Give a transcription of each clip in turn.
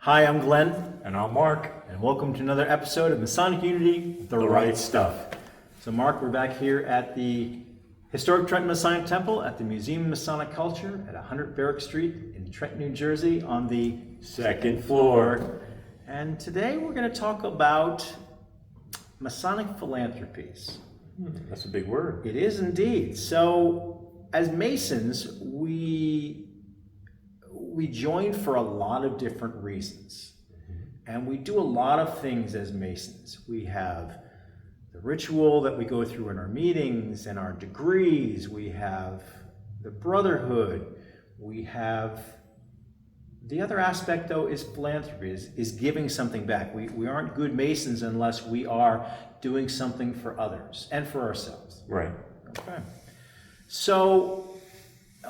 Hi, I'm Glenn, And I'm Mark. and welcome to another episode of Masonic Unity, The Right Stuff. So Mark, we're back here at the historic Trenton Masonic Temple at the Museum of Masonic Culture at 100 Barrack Street in Trenton, New Jersey on the Second floor. And today we're going to talk about Masonic philanthropies. That's a big word. It is indeed. So as Masons, we join for a lot of different reasons. And we do a lot of things as Masons. We have the ritual that we go through in our meetings and our degrees. We have the brotherhood. We have the other aspect, though, is philanthropy, is giving something back. We aren't good Masons unless we are doing something for others and for ourselves. Right. Okay. So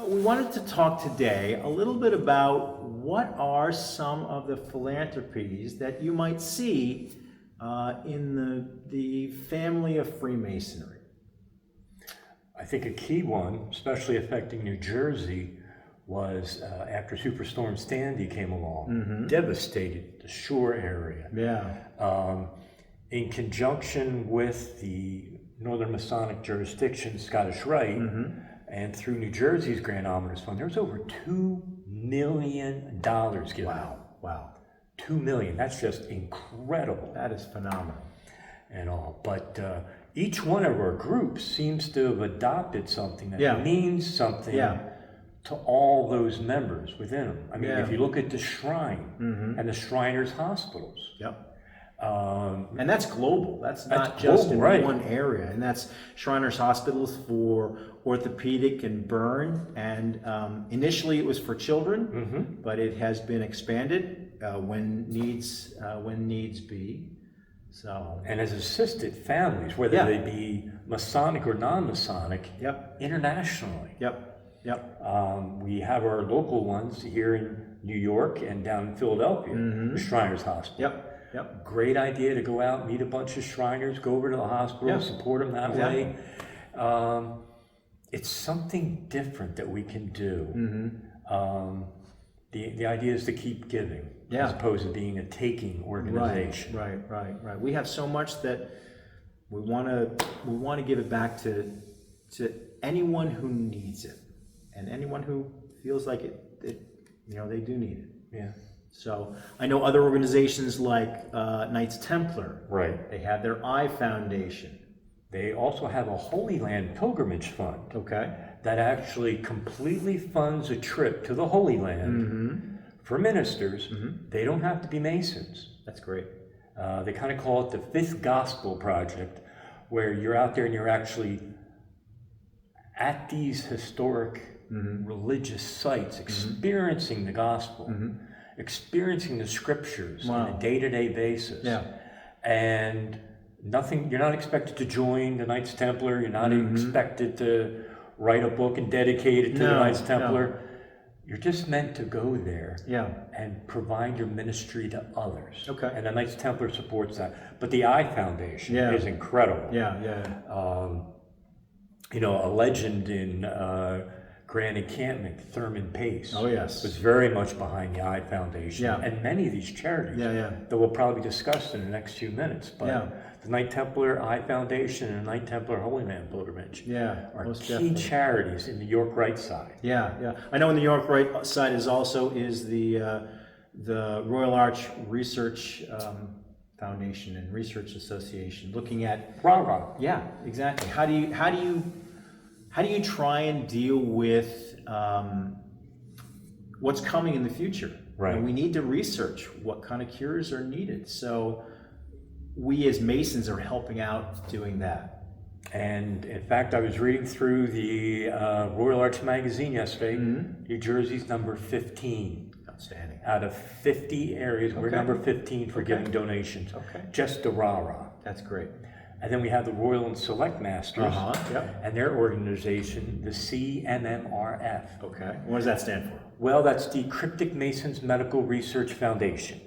we wanted to talk today a little bit about what are some of the philanthropies that you might see in the family of Freemasonry. I think a key one, especially affecting New Jersey, was after Superstorm Sandy came along, devastated the shore area. Yeah. In conjunction with the Northern Masonic jurisdiction, Scottish Rite, and through New Jersey's Grand Omnibus Fund, there was over $2 million given out. Wow. $2 million, that's just incredible. That is phenomenal. And all, but each one of our groups seems to have adopted something that means something to all those members within them. I mean, if you look at the Shrine and the Shriners Hospitals. Yep. And that's global. That's not just in one area. And that's Shriners Hospitals for orthopedic and burn. And initially it was for children, but it has been expanded when needs be. So. And as assisted families, whether they be Masonic or non-Masonic, internationally. We have our local ones here in New York and down in Philadelphia, the Shriners Hospital. Great idea to go out, meet a bunch of Shriners, go over to the hospital, support them that way. It's something different that we can do. The idea is to keep giving, as opposed to being a taking organization. Right. We have so much that we want to give it back to anyone who needs it, and anyone who feels like they do need it. Yeah. So I know other organizations like Knights Templar. Right. They have their I Foundation. They also have a Holy Land Pilgrimage Fund. Okay. That actually completely funds a trip to the Holy Land for ministers. They don't have to be Masons. That's great. They kind of call it the Fifth Gospel Project, where you're out there and you're actually at these historic religious sites, experiencing the gospel, experiencing the scriptures on a day-to-day basis. And you're not expected to join the Knights Templar, you're not expected to write a book and dedicate it to the Knights Templar. You're just meant to go there and provide your ministry to others. Okay. And the Knights Templar supports that. But the I Foundation is incredible. A legend in Grand Encampment, Thurman Pace, was very much behind the I Foundation and many of these charities that we'll probably discuss in the next few minutes. But the Knight Templar I Foundation and the Knight Templar Holy Land Pilgrimage are key charities in the York Rite side. I know in the York Rite side is the Royal Arch Research Foundation and Research Association, looking at exactly. How do you try and deal with what's coming in the future? Right. And we need to research what kind of cures are needed. So we as Masons are helping out doing that. And in fact, I was reading through the Royal Arch magazine yesterday. New Jersey's number 15. Outstanding. Out of 50 areas, we're number 15 for giving donations. Just the rah-rah. That's great. And then we have the Royal and Select Masters and their organization, the CMMRF. Okay. What does that stand for? Well, that's the Cryptic Masons Medical Research Foundation.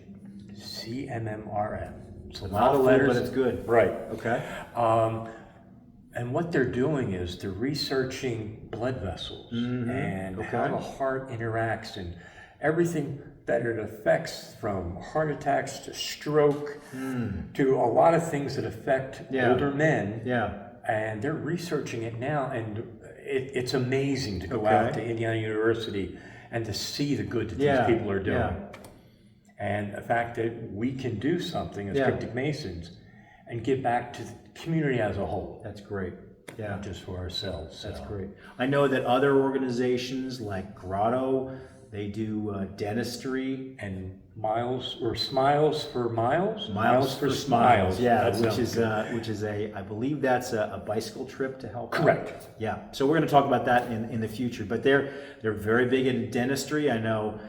CMMRF. It's a lot of letters, but it's good. Right. Okay. And what they're doing is they're researching blood vessels and how the heart interacts and everything that it affects, from heart attacks to stroke to a lot of things that affect older men. Yeah. And they're researching it now, and it's amazing to go out to Indiana University and to see the good that these people are doing. And the fact that we can do something as cryptic Masons and give back to the community as a whole. That's great. Yeah. Not just for ourselves. That's great. I know that other organizations like Grotto, they do dentistry and Smiles for Miles? Miles for Smiles. Yeah, That which is I believe that's a bicycle trip to help. Correct. Out. Yeah. So we're going to talk about that in the future. But they're very big in dentistry. I know,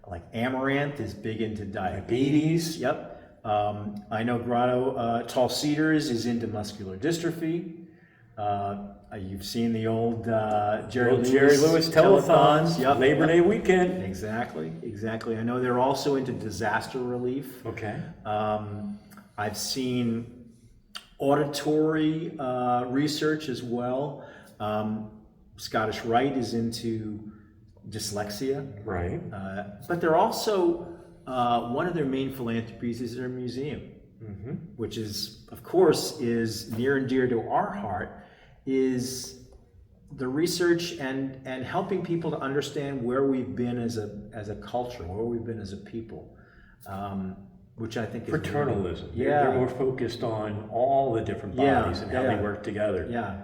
like Amaranth is big into diabetes. Yep. I know Grotto Tall Cedars is into muscular dystrophy. You've seen the old Jerry Lewis telethons. Yep. Labor Day weekend. Exactly. I know they're also into disaster relief. Okay. I've seen auditory research as well. Scottish Rite is into dyslexia. Right. But they're also, one of their main philanthropies is their museum, which is, of course, is near and dear to our heart, is the research and helping people to understand where we've been as a culture, where we've been as a people, which I think is fraternalism. Really, They're more focused on all the different bodies and how they work together. Yeah.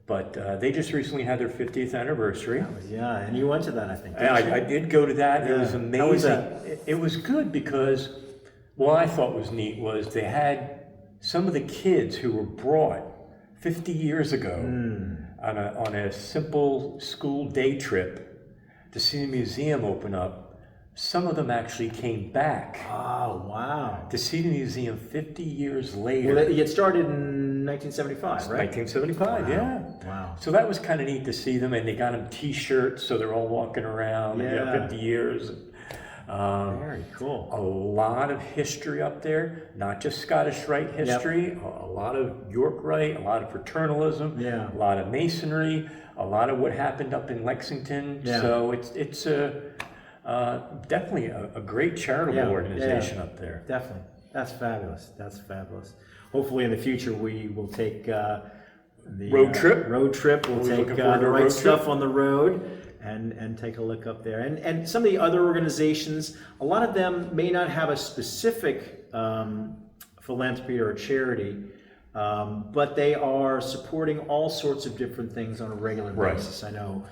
But they just recently had their 50th anniversary. And you went to that, I think. I did go to that. It was amazing. How was that? It was good because what I thought was neat was they had some of the kids who were brought 50 years ago on a simple school day trip to see the museum open up. Some of them actually came back. Oh, wow. To see the museum 50 years later. Well, it started in 1975, right? 1975, yeah. Wow. So that was kind of neat to see them, and they got them T-shirts, so they're all walking around. Yeah. 50 years. Very cool. A lot of history up there, not just Scottish Rite history, a lot of York Rite, a lot of fraternalism, a lot of Masonry, a lot of what happened up in Lexington. So it's definitely a great charitable organization up there. Definitely. That's fabulous. Hopefully in the future we will take the road trip. We'll take the right stuff on the road and take a look up there. And some of the other organizations, a lot of them may not have a specific philanthropy or a charity, but they are supporting all sorts of different things on a regular basis. I know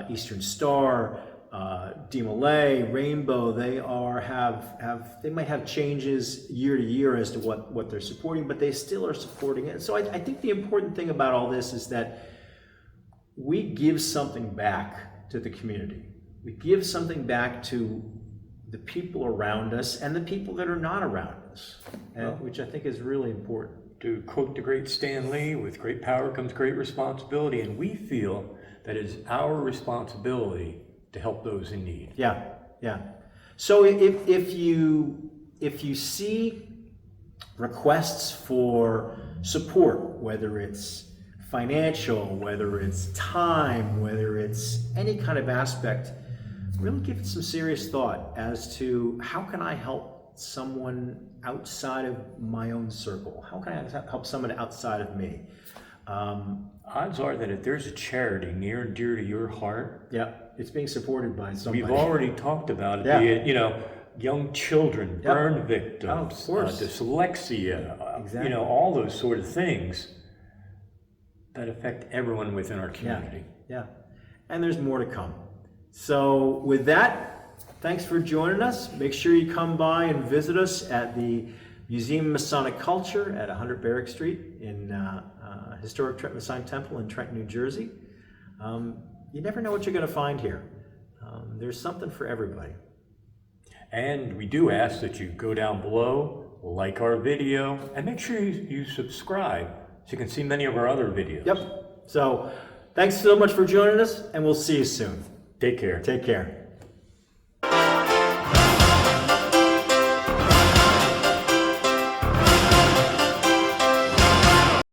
Eastern Star, DeMolay, Rainbow, they might have changes year to year as to what they're supporting, but they still are supporting it. So I think the important thing about all this is that we give something back to the community. We give something back to the people around us and the people that are not around us, which I think is really important. To quote the great Stan Lee, with great power comes great responsibility, and we feel that it is our responsibility to help those in need. Yeah. So if you see requests for support, whether it's financial, whether it's time, whether it's any kind of aspect, really give it some serious thought as to how can I help someone outside of my own circle? How can I help someone outside of me? Odds are that if there's a charity near and dear to your heart, it's being supported by somebody. We've already talked about it. Be it, young children, burn victims, dyslexia, all those sort of things that affect everyone within our community. Yeah. And there's more to come. So with that, thanks for joining us. Make sure you come by and visit us at the Museum of Masonic Culture at 100 Barrack Street in historic Trenton Masonic Temple in Trenton, New Jersey. You never know what you're going to find here. There's something for everybody. And we do ask that you go down below, like our video, and make sure you subscribe so you can see many of our other videos. Yep. So thanks so much for joining us, and we'll see you soon. Take care. Take care.